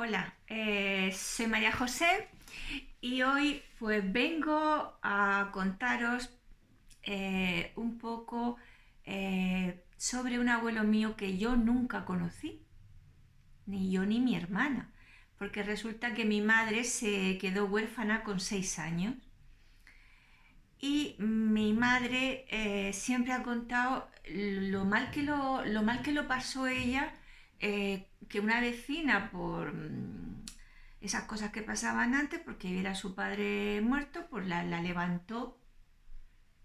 Hola, soy María José y hoy pues vengo a contaros un poco sobre un abuelo mío que yo nunca conocí, ni yo ni mi hermana, porque resulta que mi madre se quedó huérfana con 6 años y mi madre siempre ha contado lo mal que lo pasó ella, que una vecina por esas cosas que pasaban antes, porque era su padre muerto, pues la levantó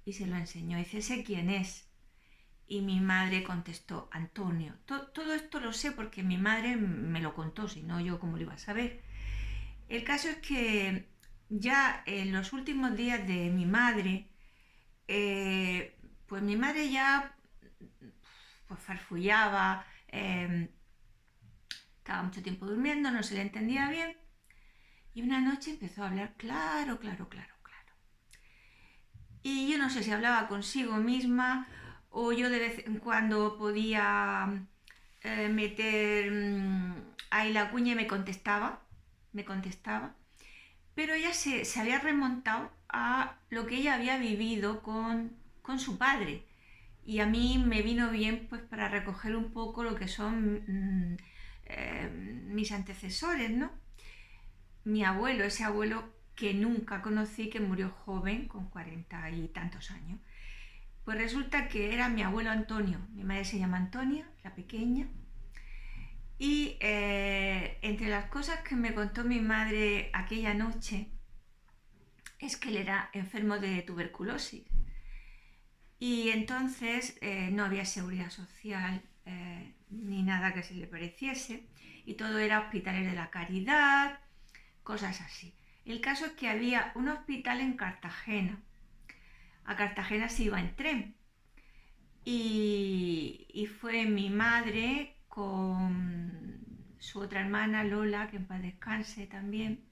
y se lo enseñó. Y dice, ¿ese quién es? Y mi madre contestó, Antonio. Todo esto lo sé porque mi madre me lo contó, si no yo cómo lo iba a saber. El caso es que ya en los últimos días de mi madre, pues mi madre ya pues farfullaba, estaba mucho tiempo durmiendo, no se le entendía bien y una noche empezó a hablar claro, claro, claro, claro. Y yo no sé si hablaba consigo misma o yo de vez en cuando podía meter ahí la cuña y me contestaba, pero ella se había remontado a lo que ella había vivido con su padre. Y a mí me vino bien pues para recoger un poco lo que son mis antecesores, ¿no? Mi abuelo, ese abuelo que nunca conocí, que murió joven, con 40 y tantos años. Pues resulta que era mi abuelo Antonio, mi madre se llama Antonia, la pequeña, y entre las cosas que me contó mi madre aquella noche es que él era enfermo de tuberculosis. Y entonces no había seguridad social ni nada que se le pareciese y todo era hospitales de la caridad, cosas así. El caso es que había un hospital en Cartagena. A Cartagena se iba en tren y fue mi madre con su otra hermana Lola, que en paz descanse también.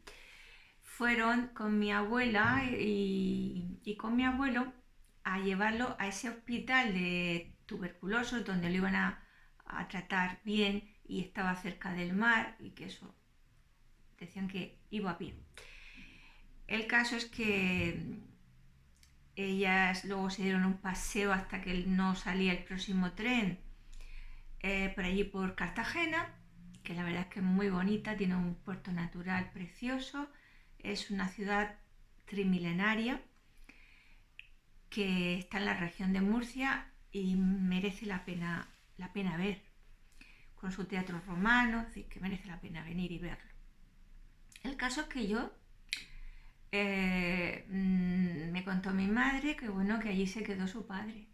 Fueron con mi abuela y con mi abuelo a llevarlo a ese hospital de tuberculosos donde lo iban a tratar bien y estaba cerca del mar y que eso decían que iba a pie. El caso es que ellas luego se dieron un paseo hasta que no salía el próximo tren por allí por Cartagena, que la verdad es que es muy bonita, tiene un puerto natural precioso, es una ciudad trimilenaria que está en la región de Murcia y merece la pena ver, con su teatro romano, es decir, que merece la pena venir y verlo. El caso es que yo me contó mi madre que bueno, que allí se quedó su padre.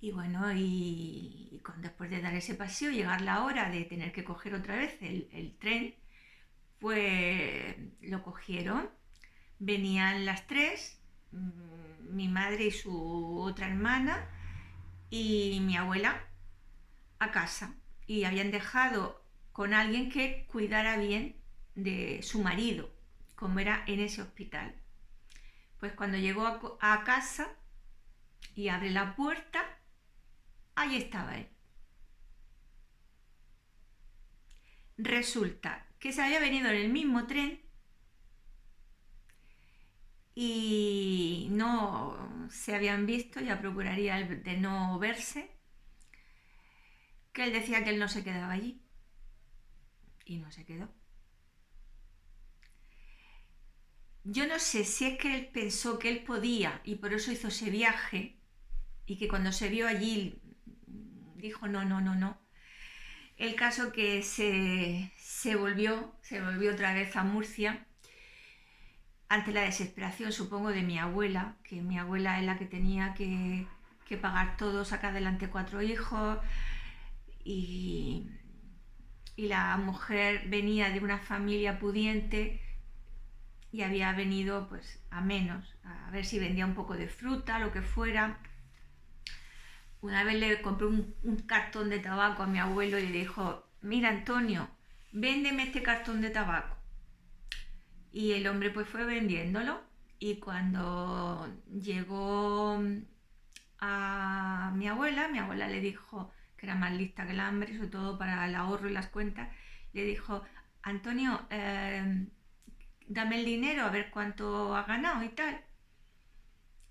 Y bueno, después de dar ese paseo, llegar la hora de tener que coger otra vez el tren, pues lo cogieron. Venían las tres, mi madre y su otra hermana y mi abuela a casa. Y habían dejado con alguien que cuidara bien de su marido, como era en ese hospital. Pues cuando llegó a casa y abre la puerta, ahí estaba él. Resulta que se había venido en el mismo tren y no se habían visto, ya procuraría de no verse, que él decía que él no se quedaba allí y no se quedó. Yo no sé si es que él pensó que él podía y por eso hizo ese viaje y que cuando se vio allí dijo no, no, no, no. El caso que se volvió otra vez a Murcia ante la desesperación, supongo, de mi abuela, que mi abuela es la que tenía que pagar todo, sacar adelante 4 hijos y, y la mujer venía de una familia pudiente y había venido pues a menos, a ver si vendía un poco de fruta, lo que fuera. Una vez le compré un cartón de tabaco a mi abuelo y le dijo, mira Antonio, véndeme este cartón de tabaco. Y el hombre pues fue vendiéndolo y cuando llegó a mi abuela le dijo que era más lista que el hambre, sobre todo para el ahorro y las cuentas, le dijo, Antonio, dame el dinero a ver cuánto has ganado y tal.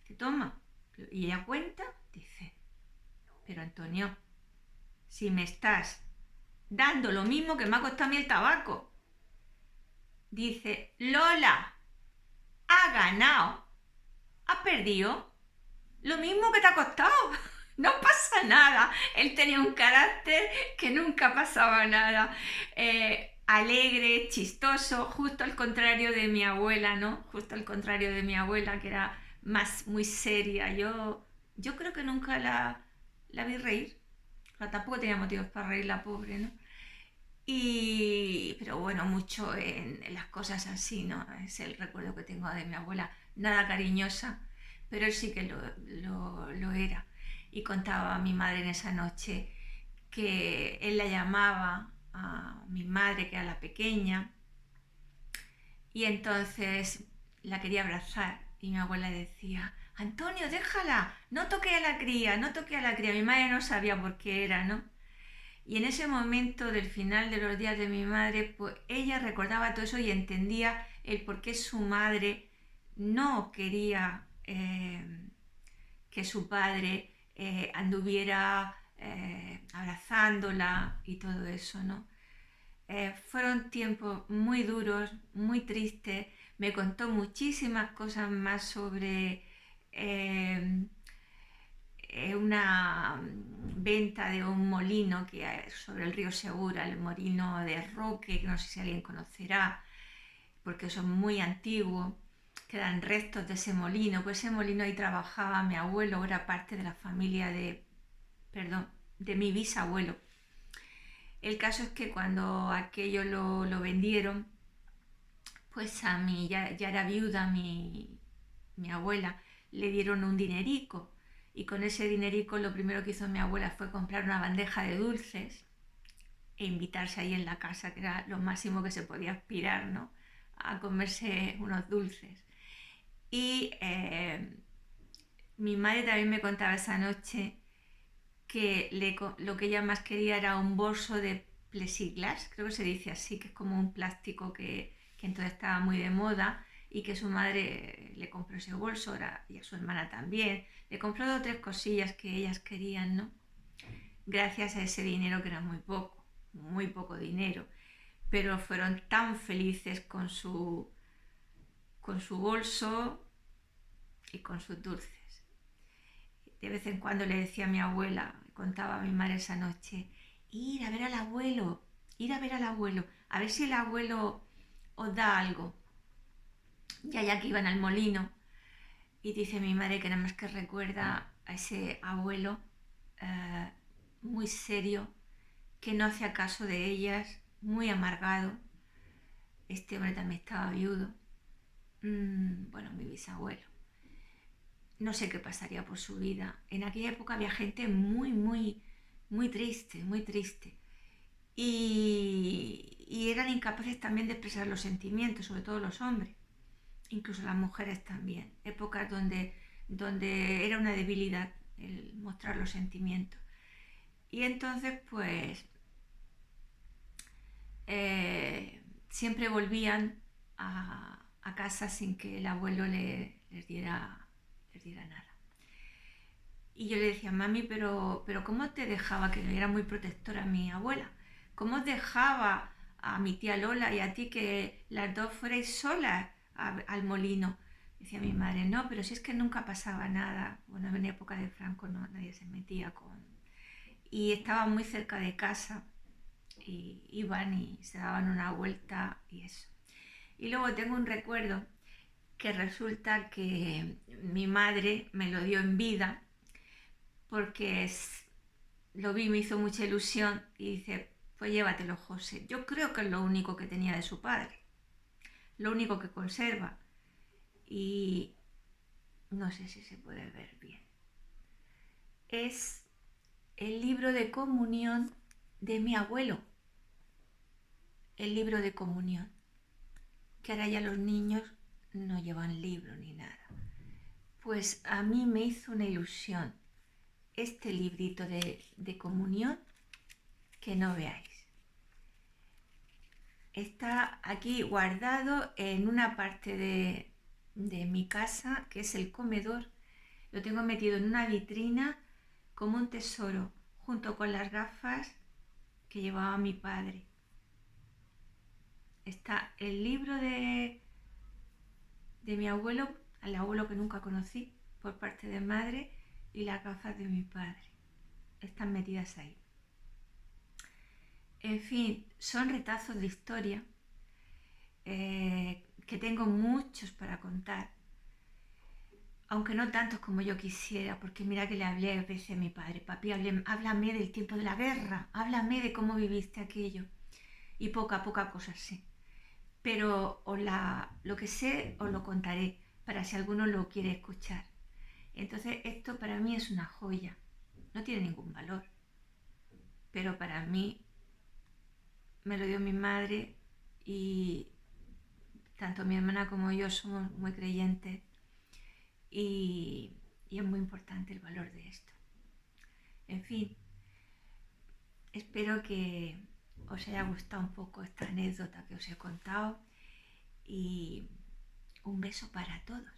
Dice, toma. Y ella cuenta, dice, pero Antonio, si me estás dando lo mismo que me ha costado a mí el tabaco. Dice, Lola, ha ganado, ha perdido lo mismo que te ha costado. No pasa nada. Él tenía un carácter que nunca pasaba nada. Alegre, chistoso, justo al contrario de mi abuela, ¿no? Justo al contrario de mi abuela, que era muy seria. Yo creo que nunca la vi reír. Pero tampoco tenía motivos para reír la pobre, ¿no? Pero bueno, mucho en las cosas así, ¿no? Es el recuerdo que tengo de mi abuela. Nada cariñosa, pero él sí que lo era. Y contaba a mi madre en esa noche que él la llamaba a mi madre, que era la pequeña, y entonces la quería abrazar. Y mi abuela decía, Antonio, déjala, no toque a la cría, no toque a la cría. Mi madre no sabía por qué era, ¿no? Y en ese momento del final de los días de mi madre, pues ella recordaba todo eso y entendía el por qué su madre no quería que su padre anduviera abrazándola y todo eso, ¿no? Fueron tiempos muy duros, muy tristes. Me contó muchísimas cosas más sobre eh, una venta de un molino que hay sobre el río Segura, el molino de Roque, que no sé si alguien conocerá, porque son muy antiguos, quedan restos de ese molino. Pues ese molino ahí trabajaba mi abuelo, era parte de la familia de mi bisabuelo. El caso es que cuando aquello lo vendieron, pues a mí, ya era viuda mi abuela, le dieron un dinerico. Y con ese dinerico lo primero que hizo mi abuela fue comprar una bandeja de dulces e invitarse ahí en la casa, que era lo máximo que se podía aspirar, ¿no? A comerse unos dulces. Y mi madre también me contaba esa noche que lo que ella más quería era un bolso de plexiglas, creo que se dice así, que es como un plástico que entonces estaba muy de moda, y que su madre le compró ese bolso, y a su hermana también. Le compró 2 o 3 cosillas que ellas querían, ¿no? Gracias a ese dinero, que era muy poco dinero, pero fueron tan felices con su bolso y con sus dulces. De vez en cuando le decía a mi abuela, contaba a mi madre esa noche, ir a ver al abuelo, a ver si el abuelo os da algo. Ya que iban al molino, y dice mi madre que nada más que recuerda a ese abuelo eh, muy serio, que no hacía caso de ellas, muy amargado. Este hombre también estaba viudo. Bueno, mi bisabuelo. No sé qué pasaría por su vida. En aquella época había gente muy triste, muy triste. Y eran incapaces también de expresar los sentimientos, sobre todo los hombres, incluso las mujeres también. Épocas donde era una debilidad el mostrar los sentimientos. Y entonces, pues, siempre volvían a casa sin que el abuelo les diera nada. Y yo le decía, mami, pero ¿cómo te dejaba? Que era muy protectora mi abuela. ¿Cómo dejaba a mi tía Lola y a ti que las dos fuerais solas al molino? Decía mi madre, no, pero si es que nunca pasaba nada. Bueno, en época de Franco no, nadie se metía Y estaba muy cerca de casa, y iban y se daban una vuelta y eso. Y luego tengo un recuerdo que resulta que mi madre me lo dio en vida, porque lo vi, me hizo mucha ilusión, y dice, pues llévatelo, José. Yo creo que es lo único que tenía de su padre, lo único que conserva, y no sé si se puede ver bien. Es el libro de comunión de mi abuelo, el libro de comunión, que ahora ya los niños no llevan libro ni nada. Pues a mí me hizo una ilusión este librito de comunión que no veáis. está aquí guardado en una parte de mi casa, que es el comedor. Lo tengo metido en una vitrina como un tesoro, junto con las gafas que llevaba mi padre. Está el libro de mi abuelo, al abuelo que nunca conocí, por parte de madre, y las gafas de mi padre. Están metidas ahí. En fin, son retazos de historia que tengo muchos para contar, aunque no tantos como yo quisiera, porque mira que le hablé a veces a mi padre: papi, háblame del tiempo de la guerra, háblame de cómo viviste aquello, y poca cosa sé. Pero lo que sé os lo contaré, para si alguno lo quiere escuchar. Entonces esto para mí es una joya, no tiene ningún valor, pero para mí me lo dio mi madre, y tanto mi hermana como yo somos muy creyentes, y, y es muy importante el valor de esto. En fin, espero que os haya gustado un poco esta anécdota que os he contado, y un beso para todos.